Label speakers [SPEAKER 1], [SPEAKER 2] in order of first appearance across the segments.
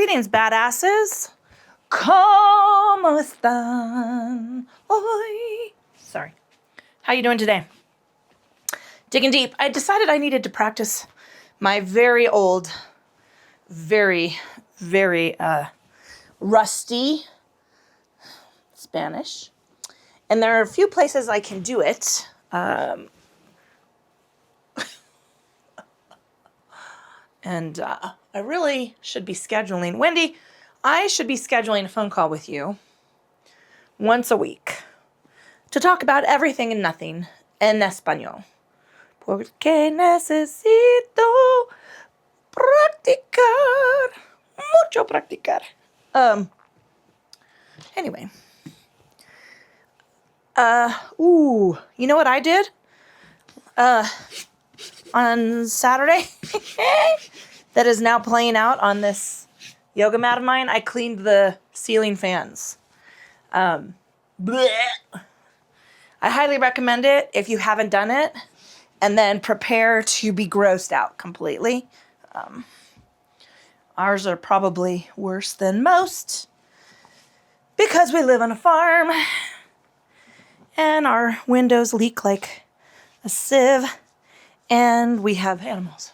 [SPEAKER 1] Greetings, badasses. ¿Cómo están hoy? Sorry. How you doing today? Digging deep. I decided I needed to practice my very old, very rusty Spanish. And there are a few places I can do it. And I really should be scheduling. Wendy, I should be scheduling a phone call with you once a week to talk about everything and nothing en español. Porque necesito practicar. Mucho practicar. Anyway. You know what I did? On Saturday? That is now playing out on this yoga mat of mine. I cleaned the ceiling fans. I highly recommend it if you haven't done it. And then prepare to be grossed out completely. Ours are probably worse than most because we live on a farm and our windows leak like a sieve and we have animals.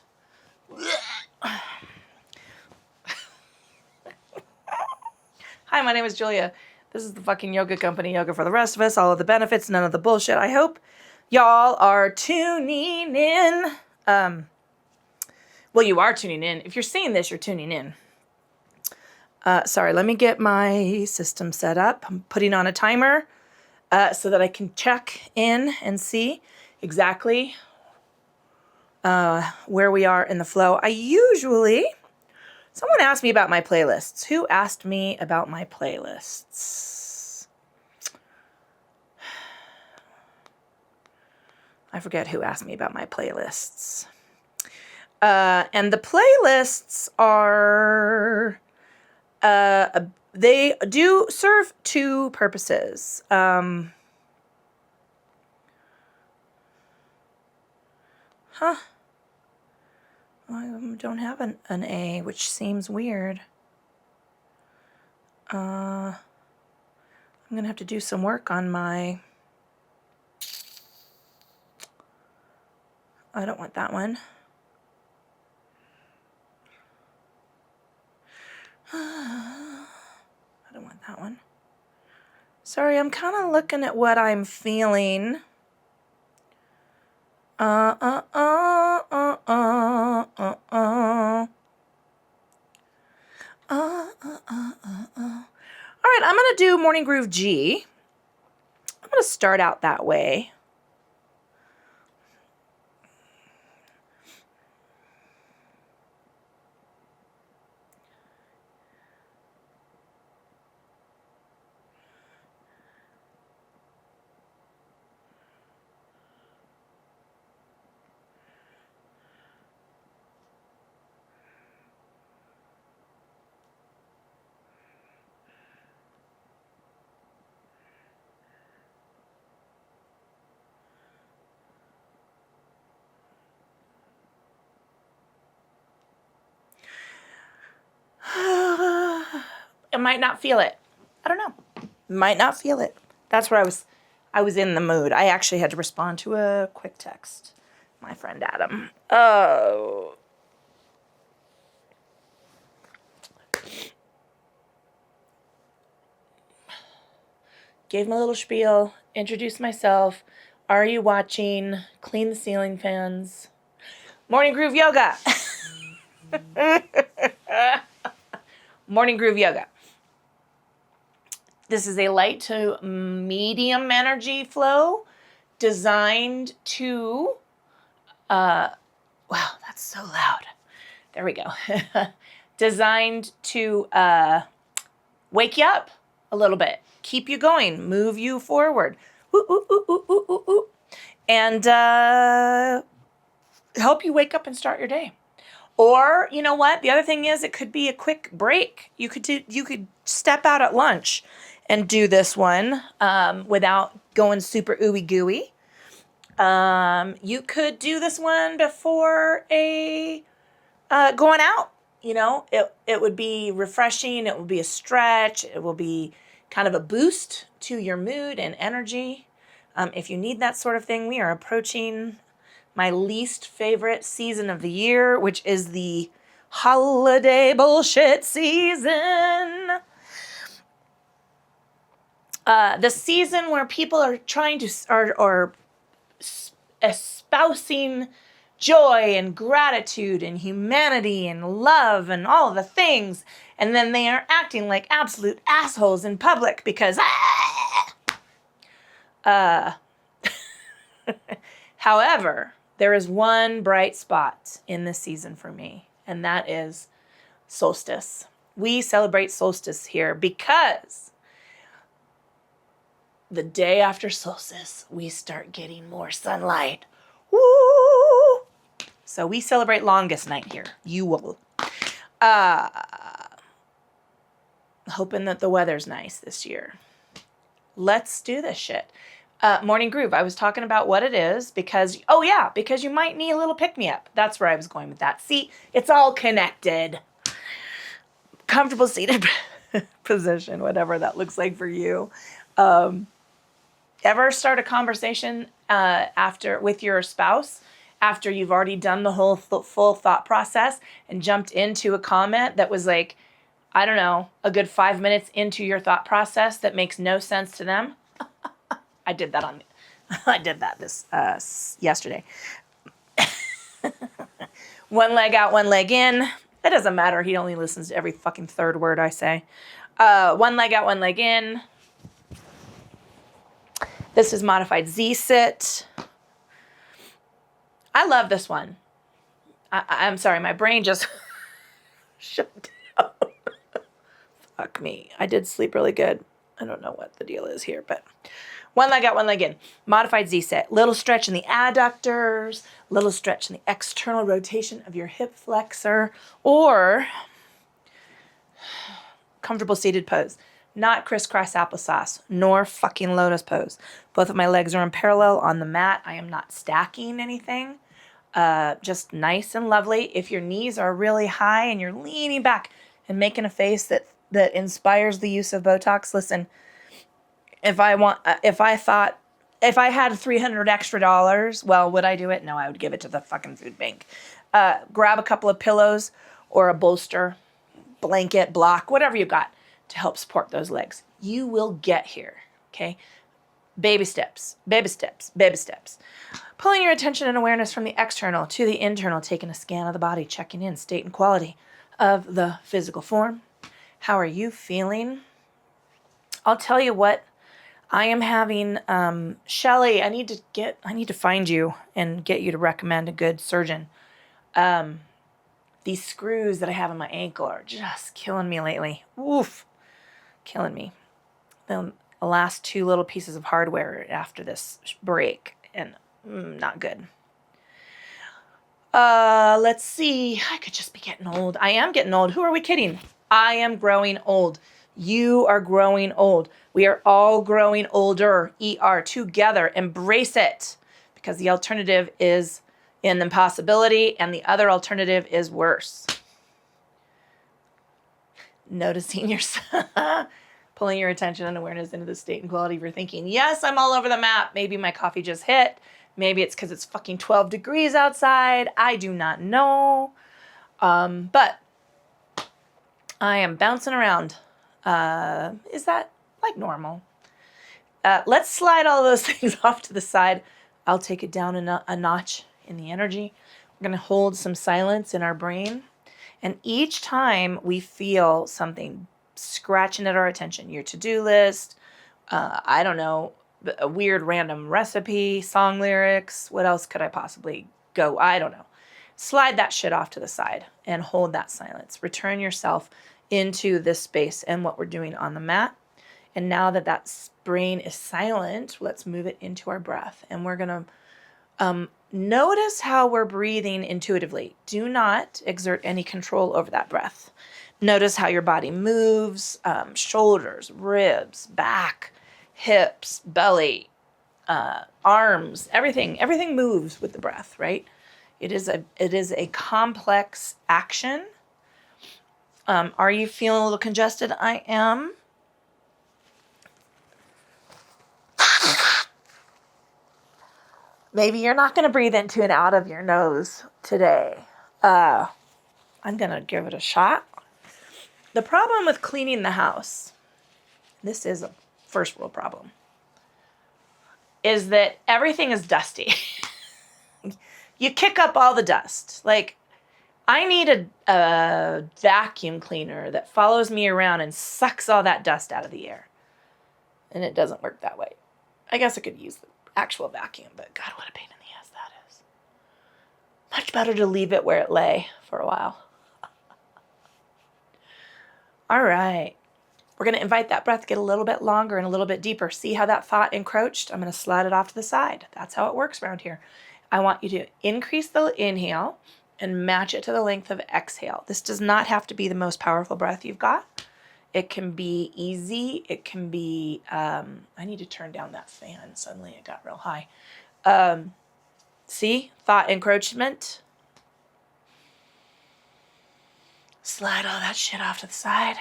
[SPEAKER 1] Hi, my name is Julia. This is the fucking yoga company, Yoga for the Rest of Us. All of the benefits, none of the bullshit. I hope y'all are tuning in. Well, you are tuning in. If you're seeing this, you're tuning in. Sorry, let me get my system set up. I'm putting on a timer so that I can check in and see exactly where we are in the flow. Someone asked me about my playlists. Who asked me about my playlists? I forget who asked me about my playlists. And the playlists are, they do serve two purposes. I don't have an A, which seems weird. I'm going to have to do some work on my... I don't want that one. I don't want that one. Sorry, I'm kind of looking at what I'm feeling. All right, I'm going to do Morning Groove G. I'm going to start out that way. I might not feel it. I don't know. Might not feel it. That's where I was in the mood. I actually had to respond to a quick text. My friend Adam. Oh. Gave him a little spiel. Introduced myself. Are you watching? Clean the ceiling fans. Morning Groove Yoga. Morning Groove Yoga. This is a light to medium energy flow designed to, wow, that's so loud. There we go. Designed to wake you up a little bit, keep you going, move you forward, and help you wake up and start your day. Or, you know what? The other thing is it could be a quick break. You could step out at lunch and do this one without going super ooey gooey. You could do this one before a going out it would be refreshing. It will be a stretch. It will be kind of a boost to your mood and energy. If you need that sort of thing, we are approaching my least favorite season of the year, which is the holiday bullshit season. The season where people are trying to, are espousing joy and gratitude and humanity and love and all the things, and then they are acting like absolute assholes in public because however, there is one bright spot in this season for me, and that is solstice. We celebrate solstice here because the day after solstice, we start getting more sunlight. Woo! So we celebrate longest night here. You will. Hoping that the weather's nice this year. Let's do this shit. Morning Groove. I was talking about what it is because you might need a little pick-me-up. That's where I was going with that. See, it's all connected. Comfortable seated position, whatever that looks like for you. Ever start a conversation with your spouse after you've already done the whole full thought process and jumped into a comment that was like, I don't know, a good 5 minutes into your thought process that makes no sense to them? I did that this yesterday. One leg out, one leg in. It doesn't matter. He only listens to every fucking third word I say. One leg out, one leg in. This is modified Z-sit. I love this one. I'm sorry, my brain just shut down. Fuck me. I did sleep really good. I don't know what the deal is here, but one leg out, one leg in. Modified Z-sit. Little stretch in the adductors, little stretch in the external rotation of your hip flexor, or comfortable seated pose. Not crisscross applesauce, nor fucking lotus pose. Both of my legs are in parallel on the mat. I am not stacking anything. Just nice and lovely. If your knees are really high and you're leaning back and making a face that inspires the use of Botox, listen, if I had $300 extra, well, would I do it? No, I would give it to the fucking food bank. Grab a couple of pillows or a bolster, blanket, block, whatever you got to help support those legs. You will get here, okay? Baby steps, baby steps, baby steps. Pulling your attention and awareness from the external to the internal, taking a scan of the body, checking in, state and quality of the physical form. How are you feeling? I'll tell you what I am having. Shelly, I need to find you and get you to recommend a good surgeon. These screws that I have in my ankle are just killing me lately. Oof. Killing me. The last two little pieces of hardware after this break, and not good. Let's see. I could just be getting old. I am getting old. Who are we kidding? I am growing old. You are growing old. We are all growing older. ER together. Embrace it, because the alternative is an impossibility, and the other alternative is worse. Noticing yourself, pulling your attention and awareness into the state and quality of your thinking. Yes, I'm all over the map. Maybe my coffee just hit. Maybe it's because it's fucking 12 degrees outside. I do not know. But I am bouncing around. Is that like normal? Let's slide all those things off to the side. I'll take it down a notch in the energy. We're going to hold some silence in our brain. And each time we feel something scratching at our attention, your to-do list, I don't know, a weird random recipe, song lyrics, what else could I possibly go? I don't know. Slide that shit off to the side and hold that silence. Return yourself into this space and what we're doing on the mat. And now that brain is silent, let's move it into our breath. And we're going to notice how we're breathing intuitively. Do not exert any control over that breath. Notice how your body moves, shoulders, ribs, back, hips, belly, arms, everything moves with the breath, right? It is a complex action Are you feeling a little congested? I am. Maybe you're not going to breathe into and out of your nose today. I'm going to give it a shot. The problem with cleaning the house, this is a first world problem, is that everything is dusty. You kick up all the dust. Like, I need a vacuum cleaner that follows me around and sucks all that dust out of the air. And it doesn't work that way. I guess I could use the actual vacuum, but God, what a pain in the ass that is. Much better to leave it where it lay for a while. All right. We're going to invite that breath to get a little bit longer and a little bit deeper. See how that thought encroached? I'm going to slide it off to the side. That's how it works around here. I want you to increase the inhale and match it to the length of exhale. This does not have to be the most powerful breath you've got. It can be easy. It can be, I need to turn down that fan. Suddenly it got real high. See? Thought encroachment. Slide all that shit off to the side.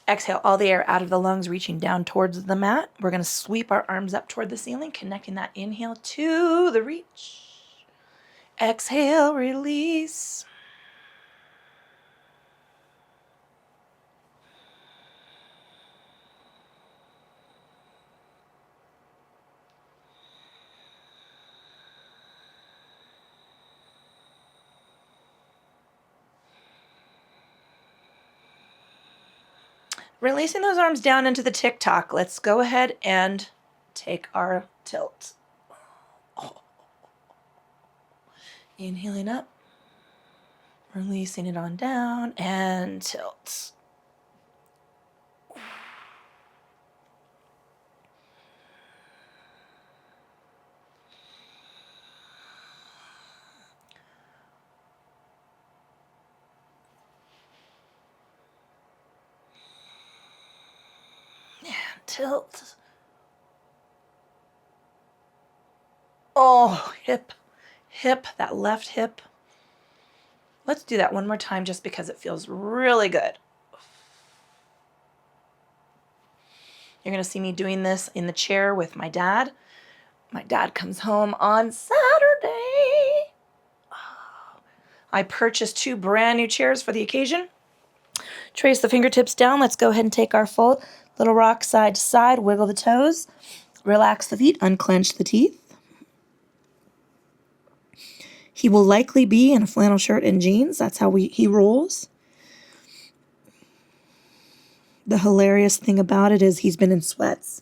[SPEAKER 1] Exhale all the air out of the lungs, reaching down towards the mat. We're going to sweep our arms up toward the ceiling, connecting that inhale to the reach. Exhale, release. Releasing those arms down into the tick-tock. Let's go ahead and take our tilt. Oh. Inhaling up. Releasing it on down and tilt. Tilt. Oh, hip, that left hip. Let's do that one more time just because it feels really good. You're going to see me doing this in the chair with my dad. My dad comes home on Saturday. I purchased 2 brand new chairs for the occasion. Trace the fingertips down. Let's go ahead and take our fold. Little rock side to side. Wiggle the toes. Relax the feet. Unclench the teeth. He will likely be in a flannel shirt and jeans. That's how he rolls. The hilarious thing about it is he's been in sweats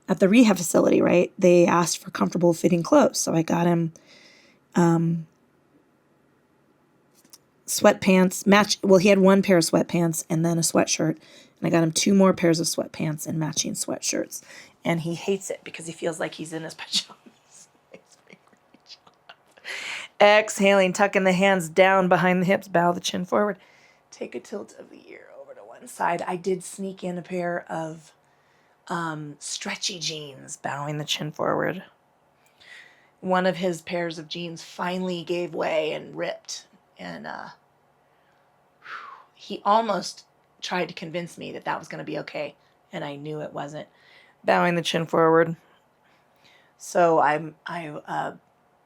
[SPEAKER 1] at the rehab facility, right? They asked for comfortable fitting clothes. So I got him sweatpants. Well, he had 1 pair of sweatpants and then a sweatshirt. And I got him 2 more pairs of sweatpants and matching sweatshirts. And he hates it because he feels like he's in his pajamas. Exhaling, tucking the hands down behind the hips, bow the chin forward. Take a tilt of the ear over to one side. I did sneak in a pair of stretchy jeans, bowing the chin forward. One of his pairs of jeans finally gave way and ripped. And he almost tried to convince me that was going to be okay. And I knew it wasn't. Bowing the chin forward. So I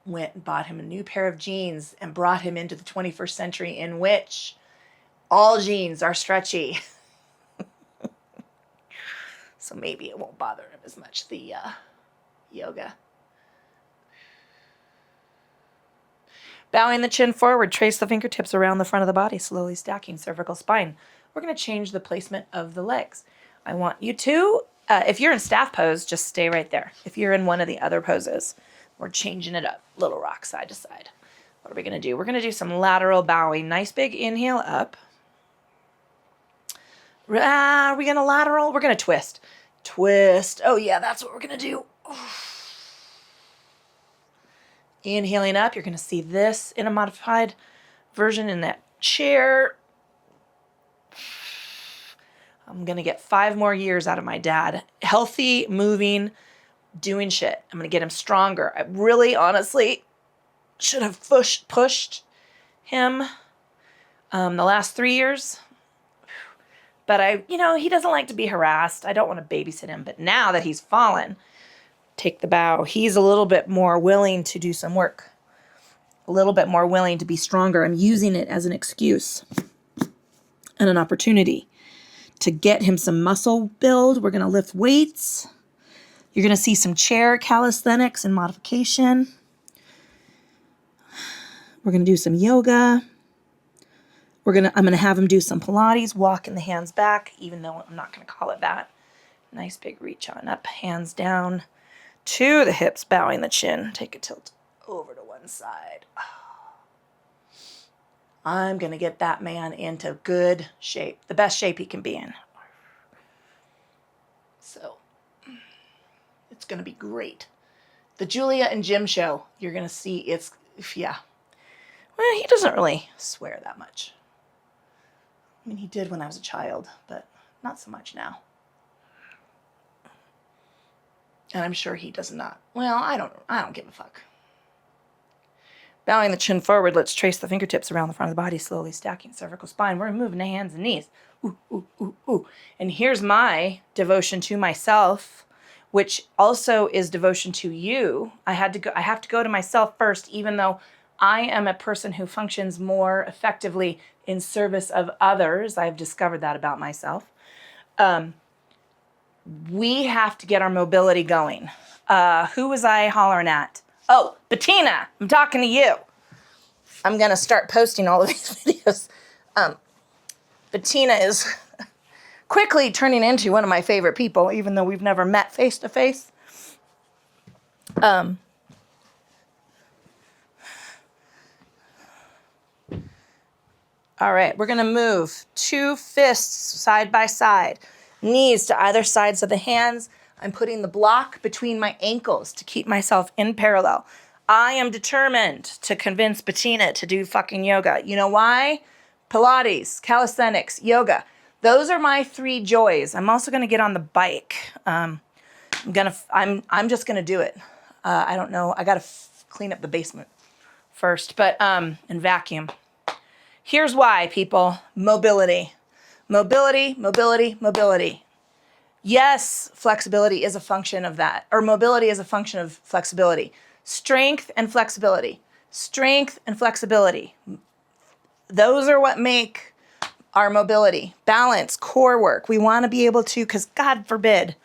[SPEAKER 1] went and bought him a new pair of jeans and brought him into the 21st century in which all jeans are stretchy. So maybe it won't bother him as much, the yoga. Bowing the chin forward, trace the fingertips around the front of the body, slowly stacking cervical spine. We're going to change the placement of the legs. I want you to, if you're in staff pose, just stay right there. If you're in one of the other poses, we're changing it up. Little rock side to side. What are we going to do? We're going to do some lateral bowing. Nice big inhale up. Are we going to lateral? We're going to twist. Twist. Oh, yeah, that's what we're going to do. Inhaling up, you're going to see this in a modified version in that chair. I'm going to get 5 more years out of my dad. Healthy, moving, doing shit. I'm going to get him stronger. I really, honestly, should have pushed him the last 3 years. But he doesn't like to be harassed. I don't want to babysit him. But now that he's fallen, take the bow. He's a little bit more willing to do some work. A little bit more willing to be stronger. I'm using it as an excuse and an opportunity to get him some muscle build. We're going to lift weights. You're going to see some chair calisthenics and modification. We're going to do some yoga. I'm going to have him do some Pilates, walking the hands back, even though I'm not going to call it that. Nice big reach on up, hands down to the hips, bowing the chin. Take a tilt over to one side. I'm going to get that man into good shape, the best shape he can be in. So it's going to be great. The Julia and Jim show, you're going to see yeah. Well, he doesn't really swear that much. I mean, he did when I was a child, but not so much now. And I'm sure he does not. Well, I don't give a fuck. Bowing the chin forward, let's trace the fingertips around the front of the body, slowly stacking cervical spine. We're moving the hands and knees. Ooh, ooh, ooh, ooh. And here's my devotion to myself, which also is devotion to you. I have to go to myself first, even though I am a person who functions more effectively in service of others. I've discovered that about myself. We have to get our mobility going. Who was I hollering at? Oh, Bettina, I'm talking to you. I'm going to start posting all of these videos. Bettina is quickly turning into one of my favorite people, even though we've never met face to face. All right, we're going to move 2 fists side by side, knees to either sides of the hands. I'm putting the block between my ankles to keep myself in parallel. I am determined to convince Bettina to do fucking yoga. You know why? Pilates, calisthenics, yoga. Those are my 3 joys. I'm also going to get on the bike. I'm just going to do it. I don't know. I got to clean up the basement first, but and vacuum. Here's why, people. Mobility. Mobility, mobility, mobility. Yes, flexibility is a function of that, or mobility is a function of flexibility. Strength and flexibility. Strength and flexibility. Those are what make our mobility. Balance, core work. We want to be able to, because God forbid,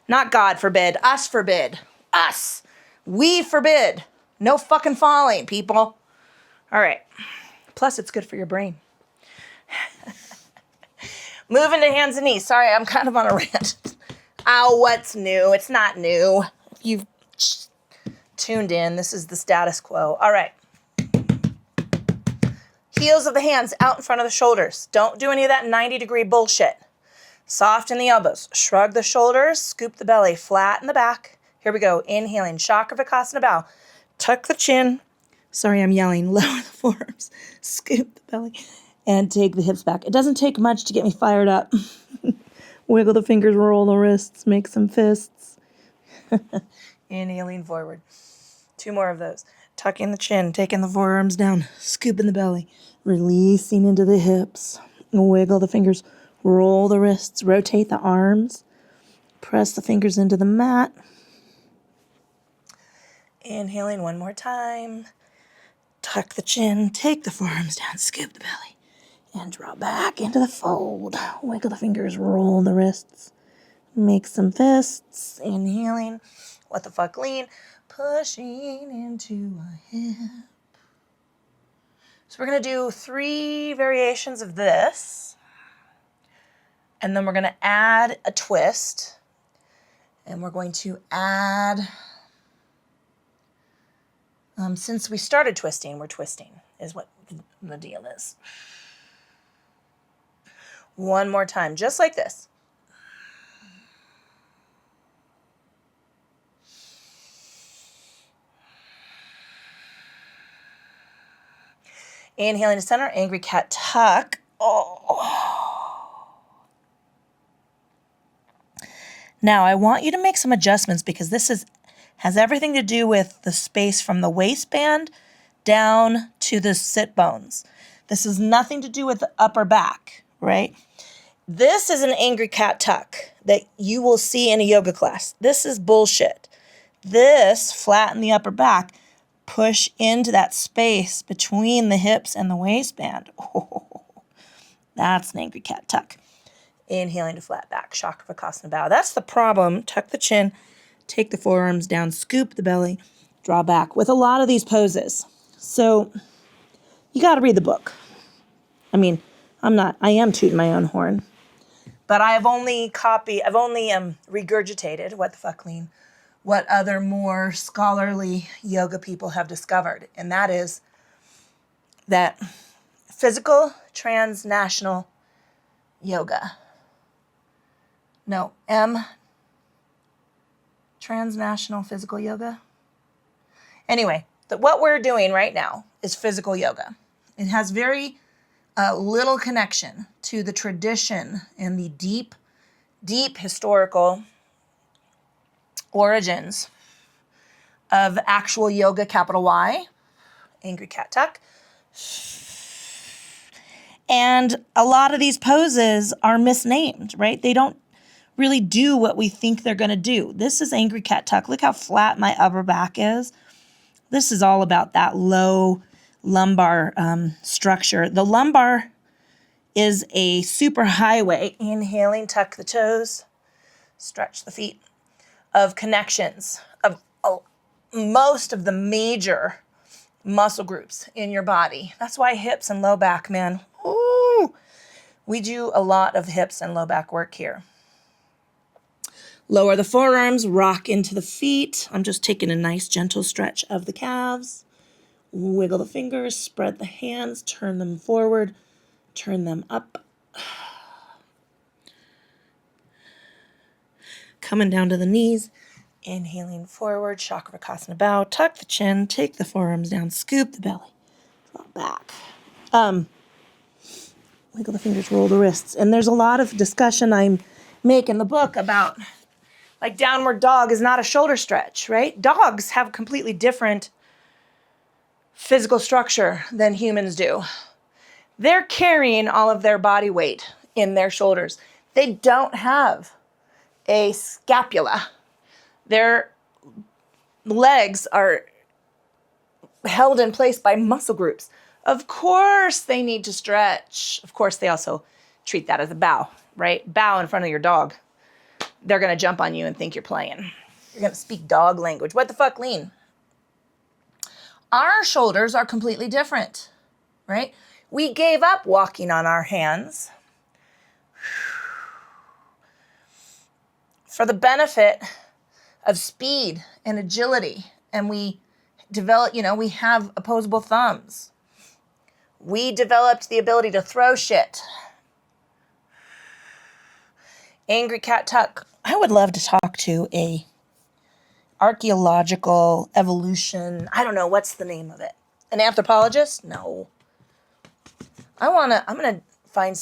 [SPEAKER 1] not God forbid, us forbid. Us. We forbid. No fucking falling, people. All right. Plus, it's good for your brain. Moving to hands and knees. Sorry, I'm kind of on a rant. Ow, what's new? It's not new. If you've tuned in, this is the status quo. All right. Heels of the hands out in front of the shoulders. Don't do any of that 90-degree bullshit. Soft in the elbows. Shrug the shoulders. Scoop the belly. Flat in the back. Here we go. Inhaling. Chakravarkasana bow. Tuck the chin. Sorry, I'm yelling. Lower the forearms. Scoop the belly. And take the hips back. It doesn't take much to get me fired up. Wiggle the fingers, roll the wrists, make some fists. Inhaling forward. 2 more of those. Tucking the chin, taking the forearms down, scooping the belly, releasing into the hips. Wiggle the fingers, roll the wrists, rotate the arms. Press the fingers into the mat. Inhaling 1 more time. Tuck the chin, take the forearms down, scoop the belly. And draw back into the fold. Wiggle the fingers, roll the wrists. Make some fists. Inhaling. What the fuck, lean. Pushing into a hip. So we're going to do 3 variations of this. And then we're going to add a twist. And we're going to add... since we started twisting, we're twisting, is what the deal is. 1 more time, just like this. Inhaling to center, angry cat tuck. Oh. Now I want you to make some adjustments because this has everything to do with the space from the waistband down to the sit bones. This has nothing to do with the upper back, right? This is an angry cat tuck that you will see in a yoga class. This is bullshit. This, flatten the upper back, push into that space between the hips and the waistband. Oh, that's an angry cat tuck. Inhaling to flat back, Chakravakasana bow. That's the problem. Tuck the chin, take the forearms down, scoop the belly, draw back with a lot of these poses. So you got to read the book. I mean, I am tooting my own horn, but I've only regurgitated, what the fuck, Lean, what other more scholarly yoga people have discovered. And that is that physical transnational yoga. No, transnational physical yoga. Anyway, what we're doing right now is physical yoga. It has very little connection to the tradition and the deep, deep historical origins of actual yoga, capital Y, angry cat tuck. And a lot of these poses are misnamed, right? They don't really do what we think they're going to do. This is angry cat tuck. Look how flat my upper back is. This is all about that low lumbar structure. The lumbar is a super highway. Inhaling, tuck the toes, stretch the feet, of connections of most of the major muscle groups in your body. That's why hips and low back, man. Ooh, we do a lot of hips and low back work here. Lower the forearms, rock into the feet. I'm just taking a nice gentle stretch of the calves. Wiggle the fingers, spread the hands, turn them forward, turn them up. Coming down to the knees, inhaling forward, Chakravakasana bow, tuck the chin, take the forearms down, scoop the belly, drop back. Wiggle the fingers, roll the wrists. And there's a lot of discussion I make in the book about, like, downward dog is not a shoulder stretch, right? Dogs have completely different physical structure than humans do. They're carrying all of their body weight in their shoulders. They don't have a scapula. Their legs are held in place by muscle groups. Of course they need to stretch. Of course they also treat that as a bow, right? Bow in front of your dog. They're going to jump on you and think you're playing. You're going to speak dog language. What the fuck, Lean? Our shoulders are completely different, right? We gave up walking on our hands for the benefit of speed and agility. And we developed, we have opposable thumbs. We developed the ability to throw shit. Angry cat tuck. I would love to talk to a archaeological evolution. I don't know, what's the name of it? An anthropologist? No. I'm going to find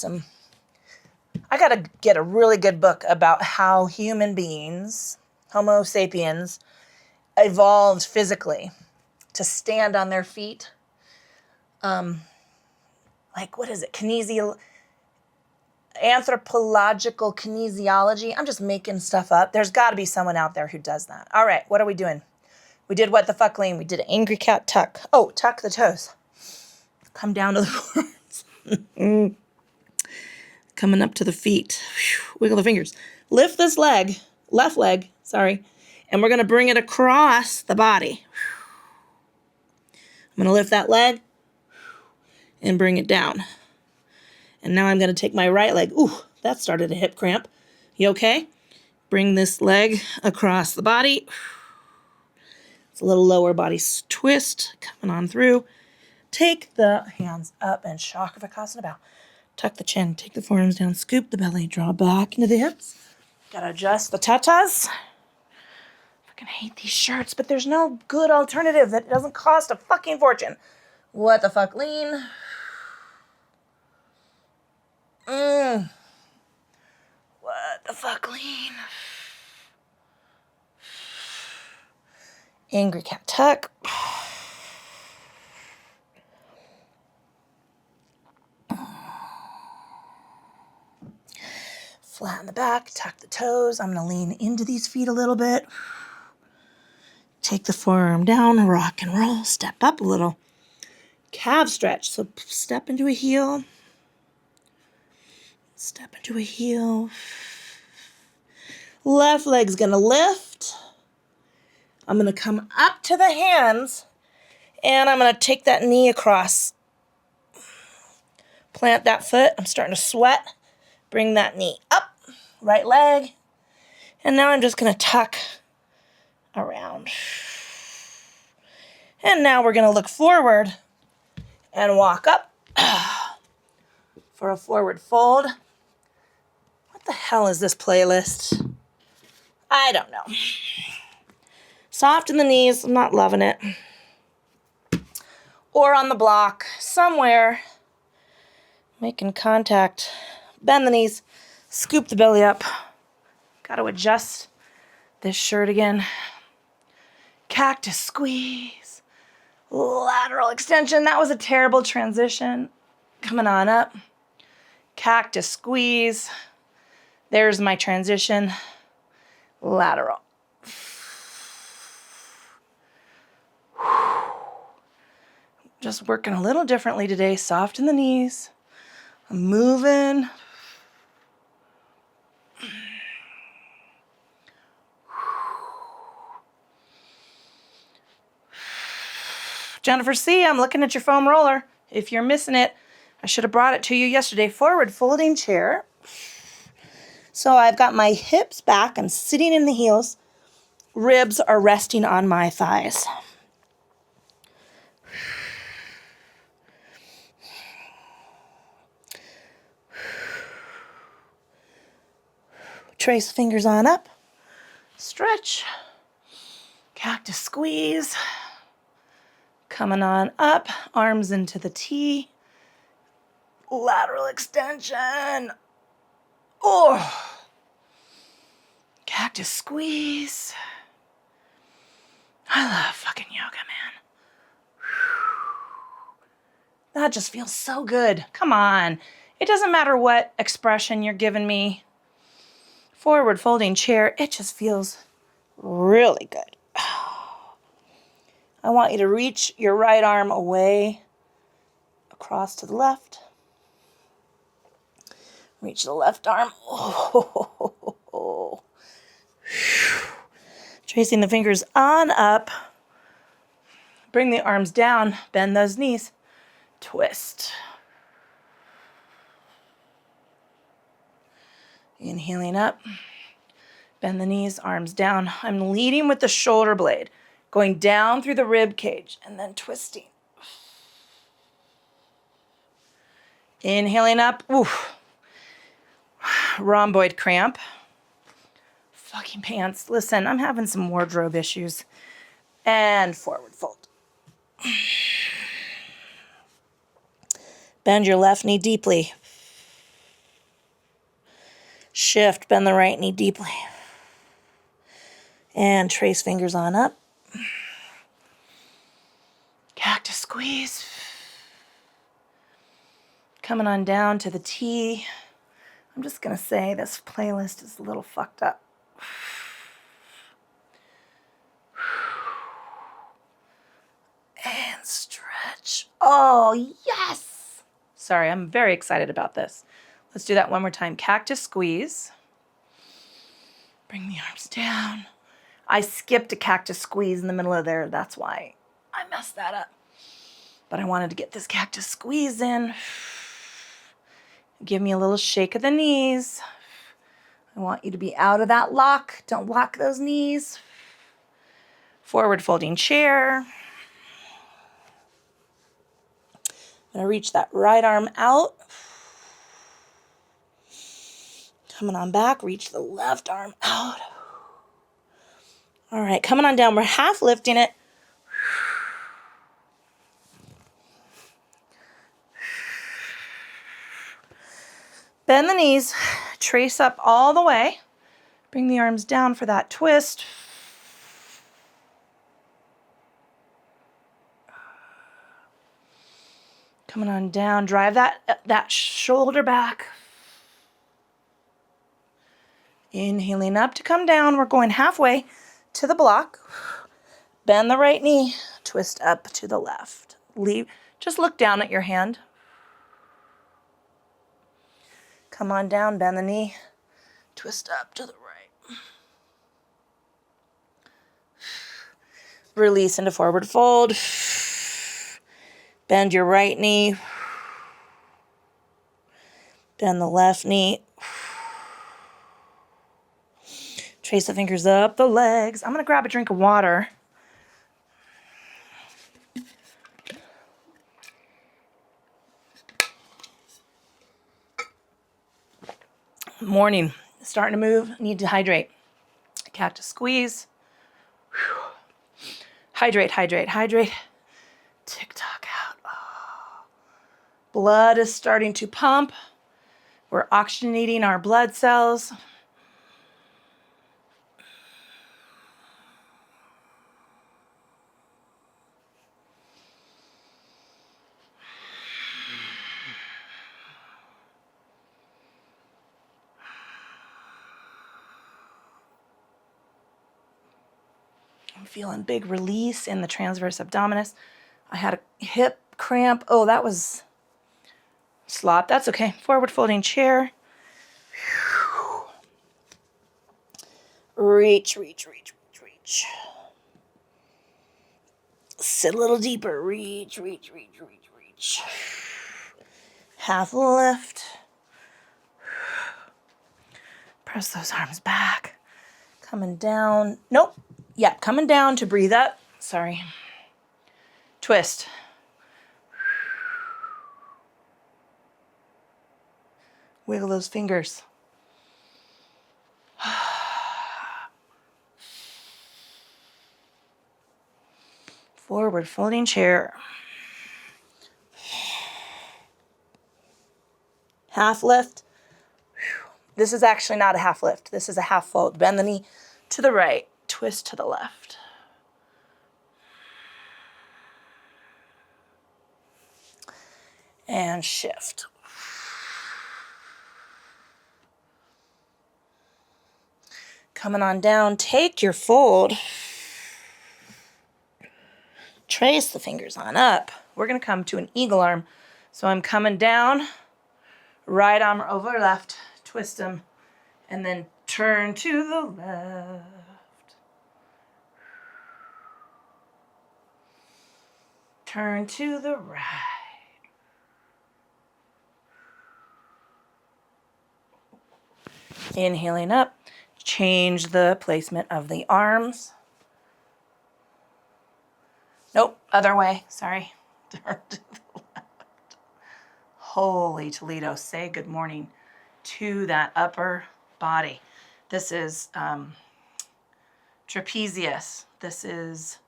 [SPEAKER 1] I got to get a really good book about how human beings, Homo sapiens, evolved physically to stand on their feet. What is it? Anthropological kinesiology. I'm just making stuff up. There's got to be someone out there who does that. All right, what are we doing? We did what the fuck, Lean? We did angry cat tuck. Oh, tuck the toes. Come down to the forearms. Coming up to the feet. Wiggle the fingers. Lift this leg, left leg, and we're going to bring it across the body. I'm going to lift that leg and bring it down. And now I'm going to take my right leg. Ooh, that started a hip cramp. You okay? Bring this leg across the body. It's a little lower body twist coming on through. Take the hands up and Chakravakasana bow. Tuck the chin, take the forearms down, scoop the belly, draw back into the hips. Gotta adjust the tatas. Fucking hate these shirts, but there's no good alternative that doesn't cost a fucking fortune. What the fuck, lean? What the fuck, lean? Angry cat tuck. Flatten the back, tuck the toes. I'm going to lean into these feet a little bit. Take the forearm down, rock and roll, step up a little. Calf stretch, so step into a heel. Step into a heel. Left leg's going to lift. I'm going to come up to the hands, and I'm going to take that knee across. Plant that foot. I'm starting to sweat. Bring that knee up, right leg. And now I'm just going to tuck around. And now we're going to look forward and walk up for a forward fold. What the hell is this playlist? I don't know. Soft in the knees. I'm not loving it. Or on the block, somewhere. Making contact. Bend the knees. Scoop the belly up. Got to adjust this shirt again. Cactus squeeze. Lateral extension. That was a terrible transition. Coming on up. Cactus squeeze. There's my transition. Lateral. Just working a little differently today. Soft in the knees. I'm moving. Jennifer C., I'm looking at your foam roller. If you're missing it, I should have brought it to you yesterday. Forward folding chair. So I've got my hips back. I'm sitting in the heels. Ribs are resting on my thighs. Trace fingers on up. Stretch. Cactus squeeze. Coming on up. Arms into the T. Lateral extension. Oh. Cactus squeeze. I love fucking yoga, man. That just feels so good. Come on. It doesn't matter what expression you're giving me. Forward folding chair, it just feels really good. I want you to reach your right arm away, across to the left. Reach the left arm. Oh. Tracing the fingers on up. Bring the arms down, bend those knees. Twist. Inhaling up. Bend the knees, arms down. I'm leading with the shoulder blade, going down through the rib cage and then twisting. Inhaling up. Oof. Rhomboid cramp. Fucking pants. Listen, I'm having some wardrobe issues. And forward fold. Bend your left knee deeply. Shift, bend the right knee deeply. And trace fingers on up. Cactus squeeze. Coming on down to the T. I'm just going to say this playlist is a little fucked up. And stretch. Oh, yes. Sorry, I'm very excited about this. Let's do that one more time. Cactus squeeze. Bring the arms down. I skipped a cactus squeeze in the middle of there. That's why I messed that up. But I wanted to get this cactus squeeze in. Give me a little shake of the knees. I want you to be out of that lock. Don't lock those knees. Forward folding chair. I'm going to reach that right arm out. Coming on back, reach the left arm out. All right, coming on down. We're half lifting it. Bend the knees, trace up all the way. Bring the arms down for that twist. Coming on down, drive that shoulder back. Inhaling up to come down. We're going halfway to the block. Bend the right knee, twist up to the left. Just look down at your hand. Come on down, bend the knee, twist up to the right. Release into forward fold. Bend your right knee. Bend the left knee. Trace the fingers up the legs. I'm going to grab a drink of water. Morning. Starting to move. Need to hydrate. Cactus squeeze. Hydrate, hydrate, hydrate. Tick-tock out. Oh. Blood is starting to pump. We're oxygenating our blood cells. I'm feeling big release in the transverse abdominis. I had a hip cramp. Oh, that was slop. That's okay. Forward folding chair. Reach, reach, reach, reach, reach. Sit a little deeper. Reach, reach, reach, reach, reach. Half lift. Press those arms back. Coming down. Nope. Yeah, coming down to breathe up. Sorry. Twist. Wiggle those fingers. Forward folding chair. Half lift. This is actually not a half lift. This is a half fold. Bend the knee to the right. Twist to the left. And shift. Coming on down, take your fold. Trace the fingers on up. We're going to come to an eagle arm. So I'm coming down, right arm over left, twist them, and then turn to the left. Turn to the right. Inhaling up, change the placement of the arms. Nope, other way, sorry. Turn to the left. Holy Toledo, say good morning to that upper body. This is trapezius. This is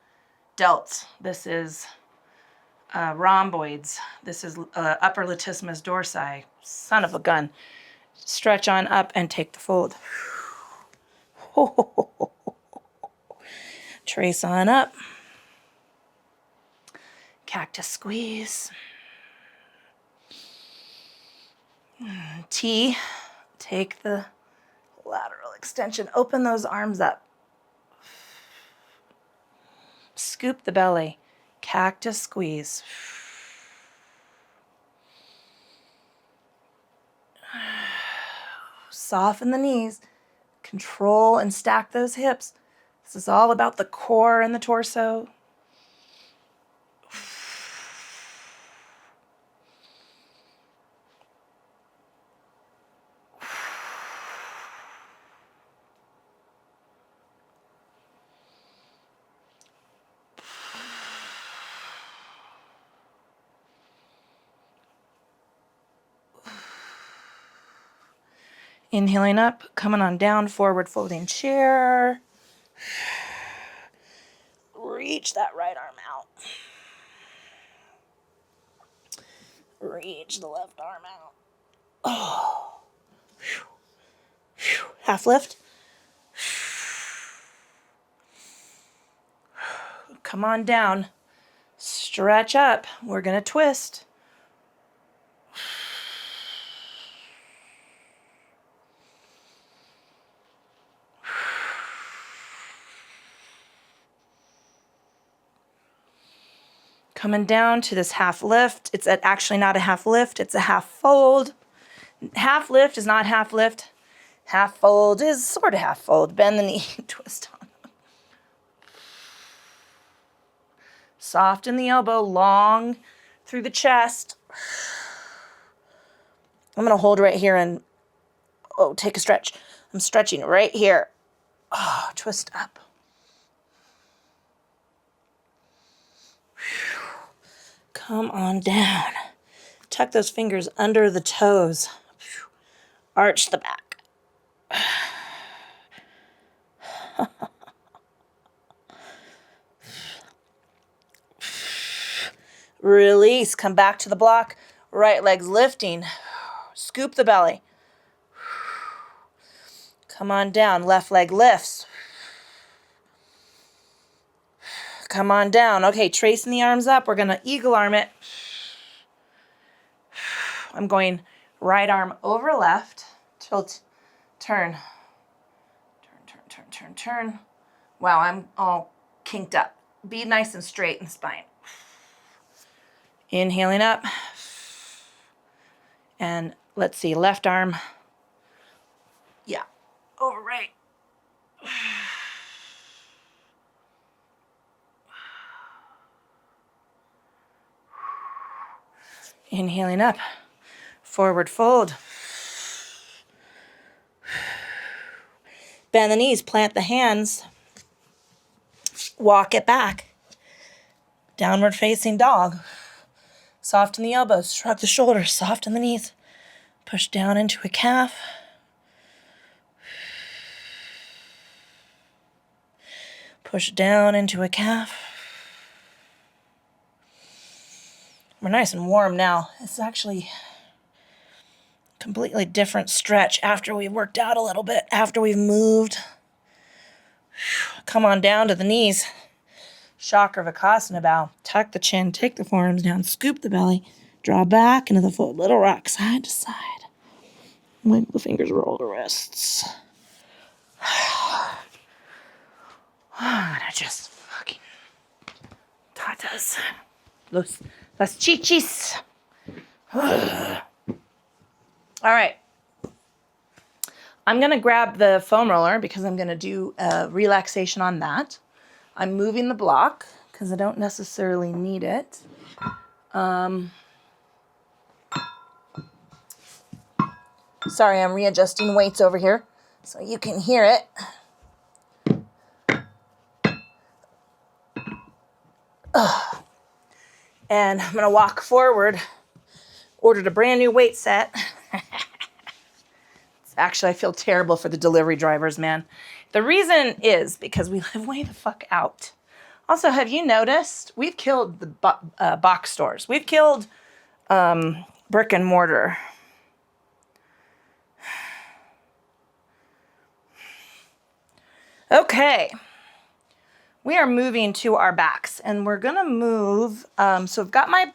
[SPEAKER 1] delts. This is rhomboids. This is upper latissimus dorsi. Son of a gun. Stretch on up and take the fold. Trace on up. Cactus squeeze. T. Take the lateral extension. Open those arms up. Scoop the belly. Cactus squeeze. Soften the knees. Control and stack those hips. This is all about the core and the torso. Inhaling up, coming on down, forward folding chair. Reach that right arm out. Reach the left arm out. Oh. Half lift. Come on down. Stretch up. We're going to twist. Coming down to this half lift. It's actually not a half lift. It's a half fold. Half lift is not half lift. Half fold is sort of half fold. Bend the knee, twist on. Soften the elbow, long through the chest. I'm going to hold right here and, take a stretch. I'm stretching right here. Twist up. Come on down. Tuck those fingers under the toes. Arch the back. Release. Come back to the block. Right leg's lifting. Scoop the belly. Come on down. Left leg lifts. Come on down. Okay, tracing the arms up. We're going to eagle arm it. I'm going right arm over left. Tilt. Turn. Turn. Wow, I'm all kinked up. Be nice and straight in the spine. Inhaling up. And let's see, left arm. Yeah, over right. Inhaling up. Forward fold. Bend the knees, plant the hands. Walk it back. Downward facing dog. Soften the elbows, shrug the shoulders, soften the knees. Push down into a calf. Push down into a calf. We're nice and warm now. It's actually a completely different stretch after we've worked out a little bit, after we've moved. Come on down to the knees. Chakravarkasana bow. Tuck the chin, take the forearms down, scoop the belly, draw back into the foot, little rock side to side. Wiggle the fingers, roll the wrists. I just fucking tatas. Las chichis. All right. I'm going to grab the foam roller because I'm going to do a relaxation on that. I'm moving the block because I don't necessarily need it. Sorry, I'm readjusting weights over here so you can hear it. And I'm going to walk forward. Ordered a brand new weight set. Actually, I feel terrible for the delivery drivers, man. The reason is because we live way the fuck out. Also, have you noticed? We've killed the box stores. We've killed brick and mortar. Okay. We are moving to our backs, and we're going to move. So I've got my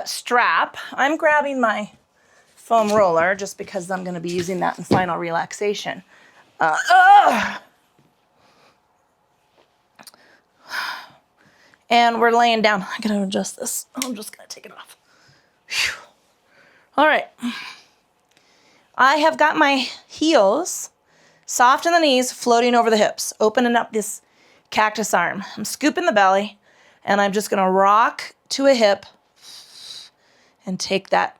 [SPEAKER 1] strap. I'm grabbing my foam roller just because I'm going to be using that in final relaxation. And we're laying down. I got to adjust this. I'm just going to take it off. Whew. All right. I have got my heels soft in the knees, floating over the hips, opening up this cactus arm. I'm scooping the belly, and I'm just going to rock to a hip and take that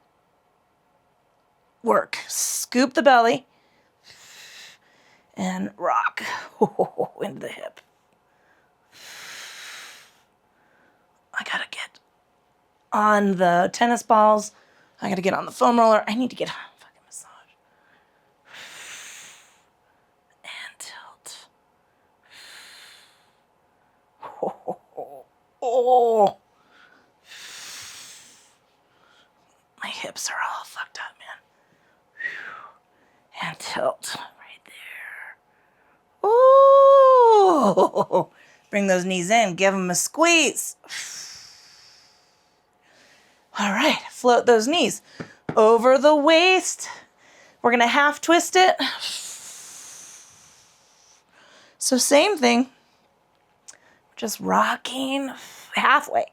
[SPEAKER 1] work. Scoop the belly and rock into the hip. I got to get on the tennis balls. I got to get on the foam roller. I need to get a fucking massage. And tilt. Oh. My hips are all fucked up, man. And tilt right Ooh. Bring those knees in. Give them a squeeze. All right. Float those knees over the waist. We're going to half twist it. So same thing. Just rocking halfway.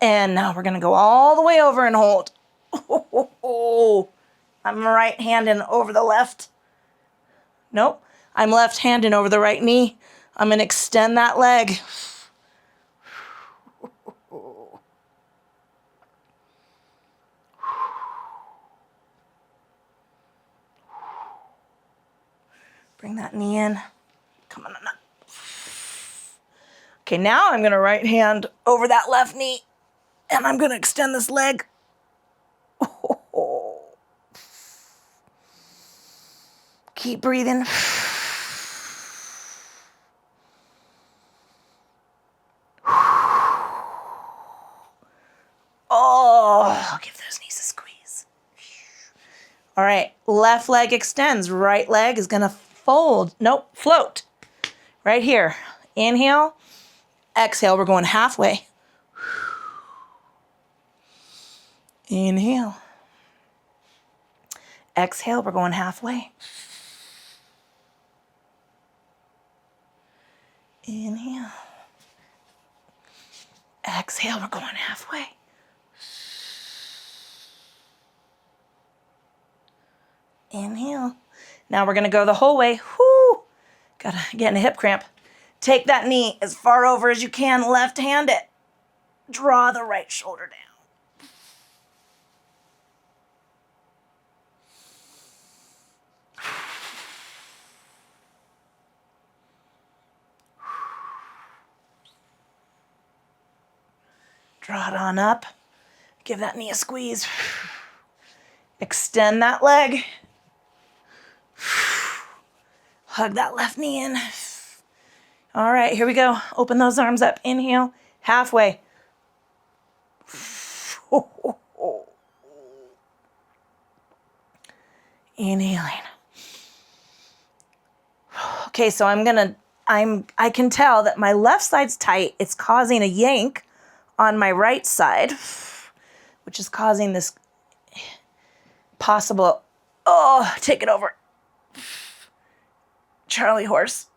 [SPEAKER 1] And now we're going to go all the way over and hold. I'm right handing over the left. Nope. I'm left handing over the right knee. I'm going to extend that leg. Bring that knee in. Come on. Okay, now I'm going to right hand over that left knee. And I'm going to extend this leg. Keep breathing. Oh, I'll give those knees a squeeze. All right, left leg extends. Right leg is going to fold. Nope, float. Right here. Inhale. Exhale, we're going halfway. Inhale. Exhale, we're going halfway. Inhale. Exhale, we're going halfway. Inhale. Now we're going to go the whole way. Whoo! Gotta get in a hip cramp. Take that knee as far over as you can. Left hand it. Draw the right shoulder down. Draw it on up. Give that knee a squeeze. Extend that leg. Hug that left knee in. All right, here we go. Open those arms up. Inhale. Halfway. Inhaling. Okay, so I can tell that my left side's tight. It's causing a yank on my right side, which is causing this possible, take it over. Charlie horse.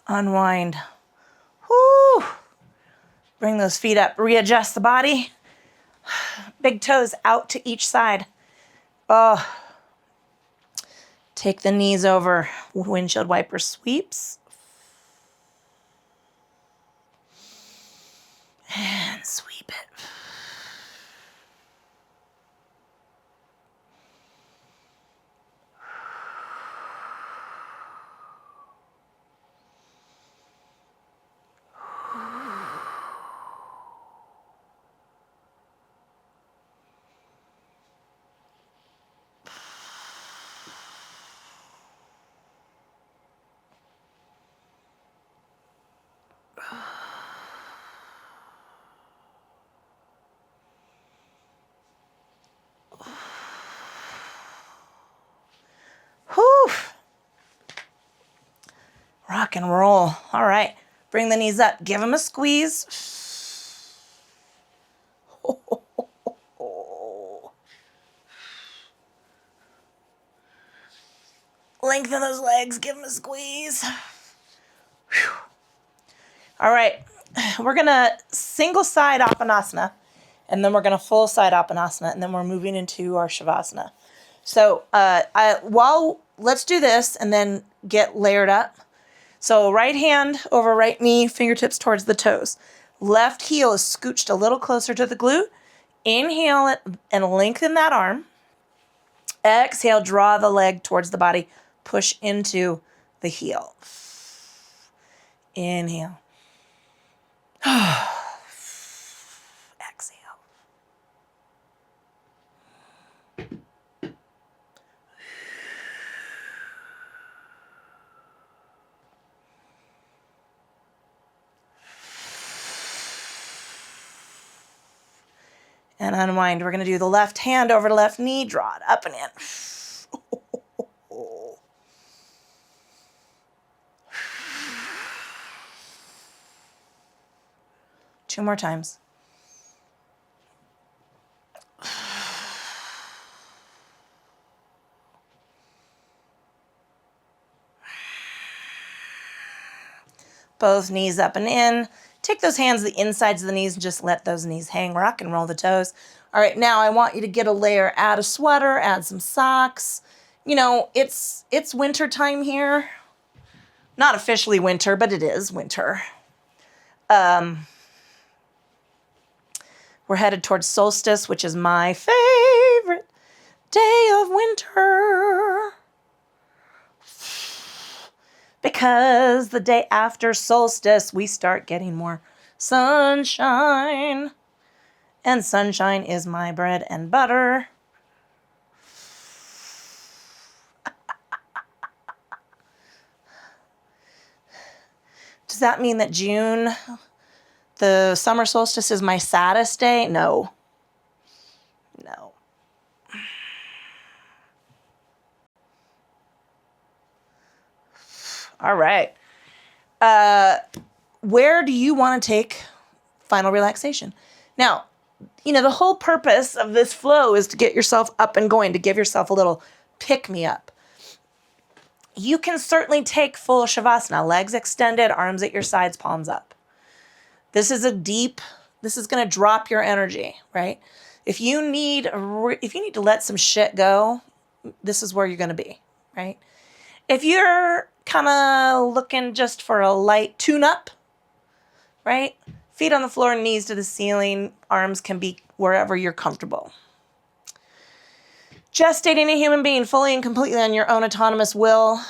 [SPEAKER 1] Unwind. Whoo! Bring those feet up. Readjust the body. Big toes out to each side. Oh. Take the knees over. Windshield wiper sweeps. And sweep it. Whew. Rock and roll. All right. Bring the knees up. Give them a squeeze. Lengthen those legs. Give them a squeeze. Whew. All right. We're going to single side Apanasana, and then we're going to full side Apanasana, and then we're moving into our Shavasana. So let's do this and then get layered up. So right hand over right knee, fingertips towards the toes. Left heel is scooched a little closer to the glute. Inhale it and lengthen that arm. Exhale, draw the leg towards the body. Push into the heel. Inhale. Exhale. And unwind. We're going to do the left hand over the left knee, draw it up and in. 2 more times. Both knees up and in. Take those hands to the insides of the knees and just let those knees hang. Rock and roll the toes. All right, now I want you to get a layer. Add a sweater, add some socks. You know, it's winter time here. Not officially winter, but it is winter. We're headed towards solstice, which is my favorite day of winter. Because the day after solstice, we start getting more sunshine. And sunshine is my bread and butter. Does that mean that June, the summer solstice, is my saddest day? No. No. All right. Where do you want to take final relaxation? Now, you know, the whole purpose of this flow is to get yourself up and going, to give yourself a little pick-me-up. You can certainly take full Shavasana, legs extended, arms at your sides, palms up. This is going to drop your energy, right? If you need to let some shit go, this is where you're going to be, right? If you're kind of looking just for a light tune-up, right? Feet on the floor, knees to the ceiling, arms can be wherever you're comfortable. Gestating a human being fully and completely on your own autonomous will,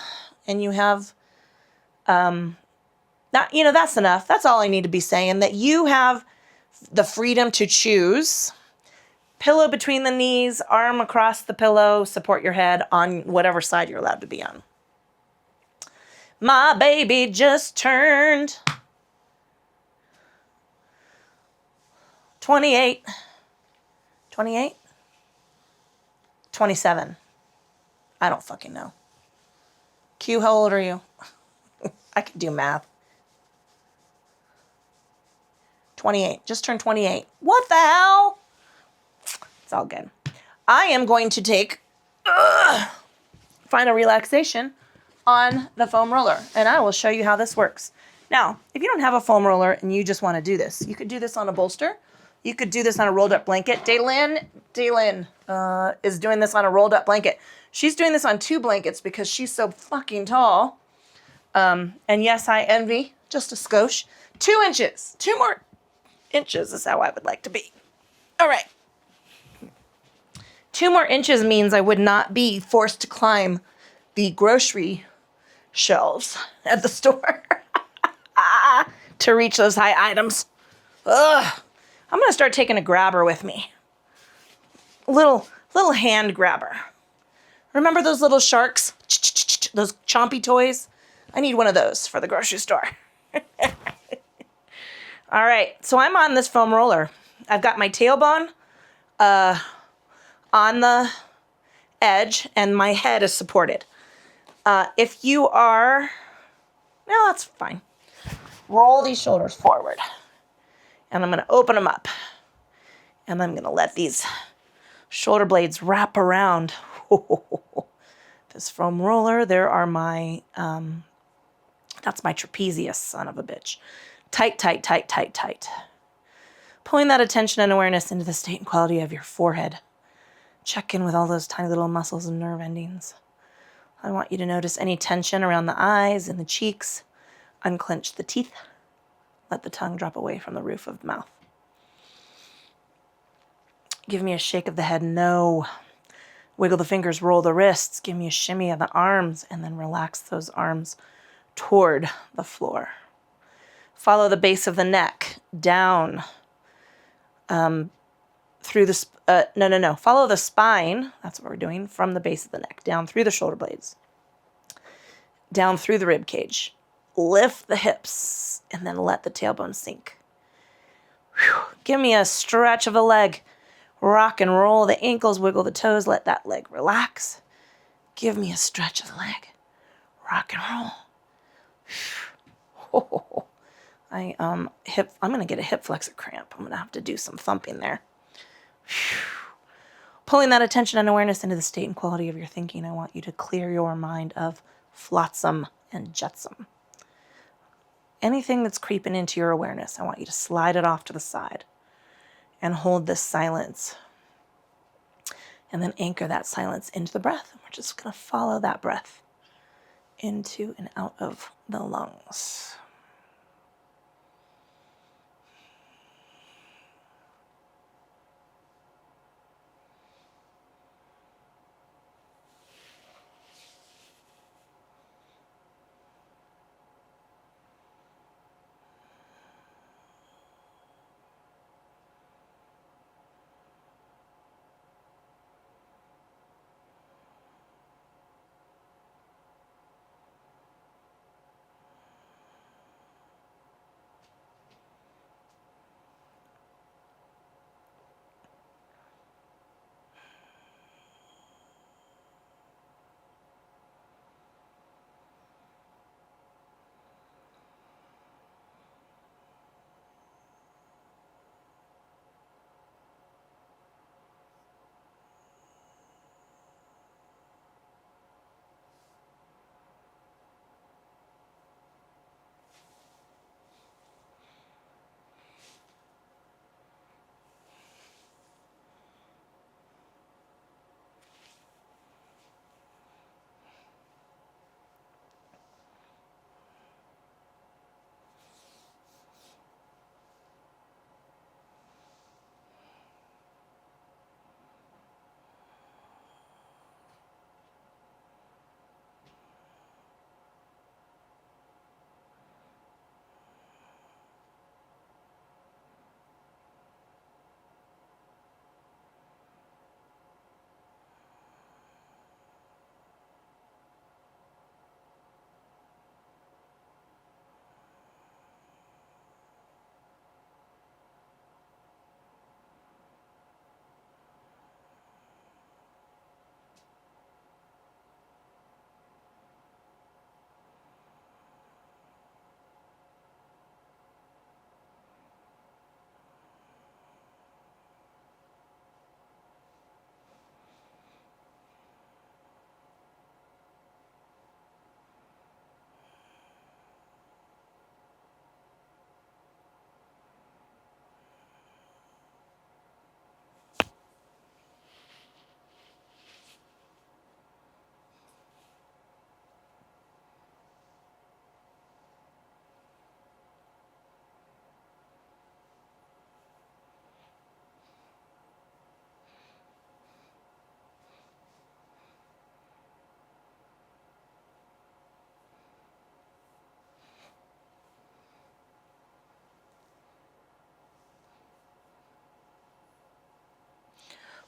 [SPEAKER 1] and you have, that's enough. That's all I need to be saying, that you have the freedom to choose. Pillow between the knees, arm across the pillow, support your head on whatever side you're allowed to be on. My baby just turned 28. 28? 27. I don't fucking know. Q, how old are you? I can do math. 28. Just turned 28. What the hell? It's all good. I am going to take final relaxation on the foam roller, and I will show you how this works. Now, if you don't have a foam roller and you just want to do this, you could do this on a bolster. You could do this on a rolled up blanket. Daylin is doing this on a rolled up blanket. She's doing this on 2 blankets because she's so fucking tall. And yes, I envy just a skosh. 2 inches. 2 more inches is how I would like to be. All right. 2 more inches means I would not be forced to climb the grocery shelves at the store to reach those high items. Ugh. I'm going to start taking a grabber with me. Little hand grabber. Remember those little sharks? Those chompy toys? I need one of those for the grocery store. All right, so I'm on this foam roller. I've got my tailbone on the edge, and my head is supported. If you are, no, that's fine. Roll these shoulders forward. And I'm going to open them up. And I'm going to let these shoulder blades wrap around. This foam roller, there are my, that's my trapezius, son of a bitch. Tight, tight, tight, tight, tight. Pulling that attention and awareness into the state and quality of your forehead. Check in with all those tiny little muscles and nerve endings. I want you to notice any tension around the eyes and the cheeks. Unclench the teeth. Let the tongue drop away from the roof of the mouth. Give me a shake of the head, no. Wiggle the fingers, roll the wrists. Give me a shimmy of the arms, and then relax those arms toward the floor. Follow the base of the neck down through the, no. Follow the spine. That's what we're doing. From the base of the neck, down through the shoulder blades, down through the rib cage. Lift the hips and then let the tailbone sink. Whew. Give me a stretch of a leg. Rock and roll the ankles, wiggle the toes, let that leg relax. Give me a stretch of the leg. Rock and roll. Oh, I'm gonna get a hip flexor cramp. I'm gonna have to do some thumping there. Pulling that attention and awareness into the state and quality of your thinking, I want you to clear your mind of flotsam and jetsam. Anything that's creeping into your awareness, I want you to slide it off to the side and hold this silence. And then anchor that silence into the breath. And we're just going to follow that breath into and out of the lungs.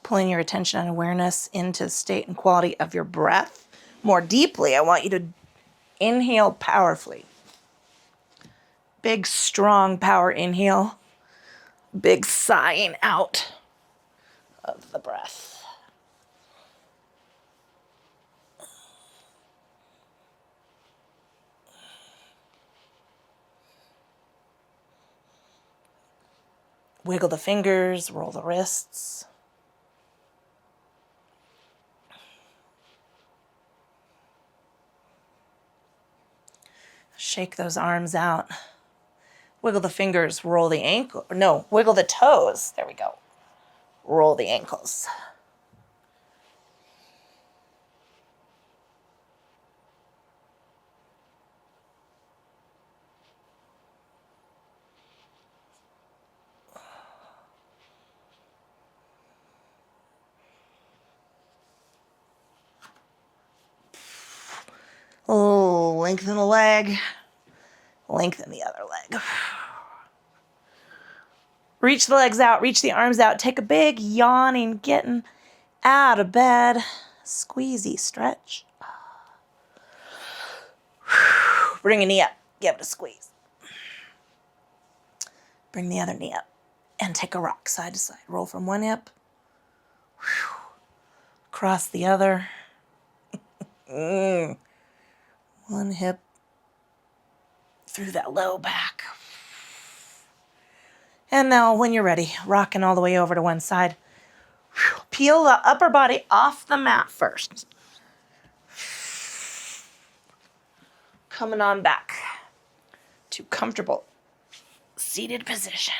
[SPEAKER 1] Pulling your attention and awareness into the state and quality of your breath more deeply. I want you to inhale powerfully. Big, strong power inhale. Big sighing out of the breath. Wiggle the fingers, roll the wrists. Shake those arms out. Wiggle the fingers, roll the ankle. No, wiggle the toes. There we go. Roll the ankles. Oh, lengthen the leg. Lengthen the other leg. Reach the legs out, reach the arms out. Take a big yawning, getting out of bed. Squeezy stretch. Bring a knee up. Give it a squeeze. Bring the other knee up. And take a rock side to side. Roll from one hip. Cross the other. One hip. Through that low back. And now when you're ready, rocking all the way over to one side. Peel the upper body off the mat first. Coming on back to comfortable seated position.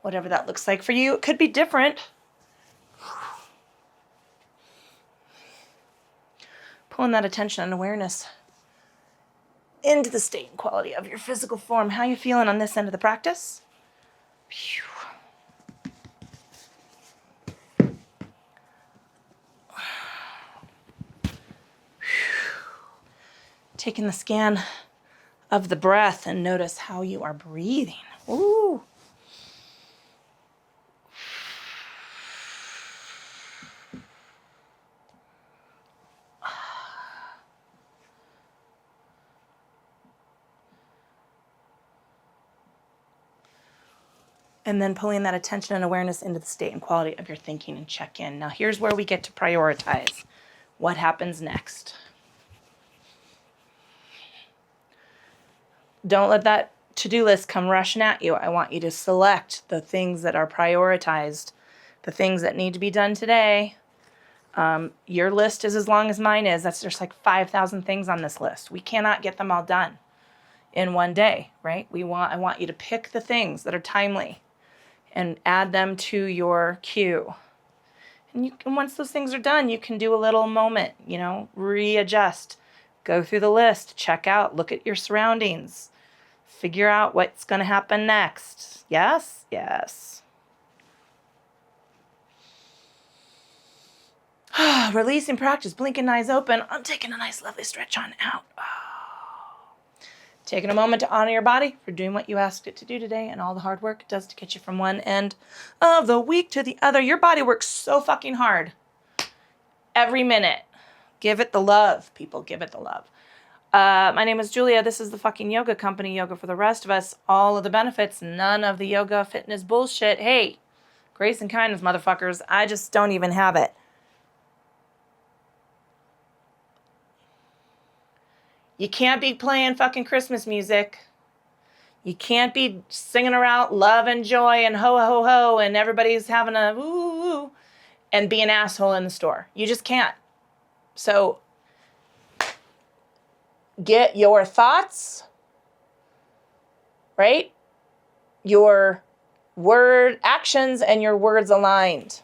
[SPEAKER 1] Whatever that looks like for you, it could be different. Pulling that attention and awareness into the state and quality of your physical form. How you feeling on this end of the practice? Taking the scan of the breath and notice how you are breathing. Ooh. And then pulling that attention and awareness into the state and quality of your thinking and check in. Now here's where we get to prioritize. What happens next? Don't let that to-do list come rushing at you. I want you to select the things that are prioritized, the things that need to be done today. Your list is as long as mine is. There's like 5,000 things on this list. We cannot get them all done in one day, right? I want you to pick the things that are timely and add them to your queue. And once those things are done, you can do a little moment, readjust, go through the list, check out, look at your surroundings, figure out what's going to happen next. Yes? Yes. Releasing practice, blinking eyes open. I'm taking a nice, lovely stretch on out. Taking a moment to honor your body for doing what you asked it to do today and all the hard work it does to get you from one end of the week to the other. Your body works so fucking hard every minute. Give it the love, people. Give it the love. My name is Julia. This is the fucking yoga company, Yoga for the Rest of Us. All of the benefits, none of the yoga fitness bullshit. Hey, grace and kindness, motherfuckers. I just don't even have it. You can't be playing fucking Christmas music. You can't be singing around love and joy and ho, ho, ho, and everybody's having a ooh, and be an asshole in the store. You just can't. So get your thoughts, right? Your word actions and your words aligned.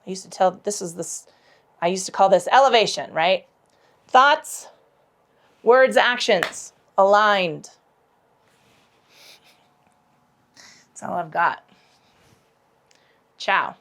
[SPEAKER 1] I used to call this elevation, right? Thoughts, words, actions, aligned. That's all I've got. Ciao.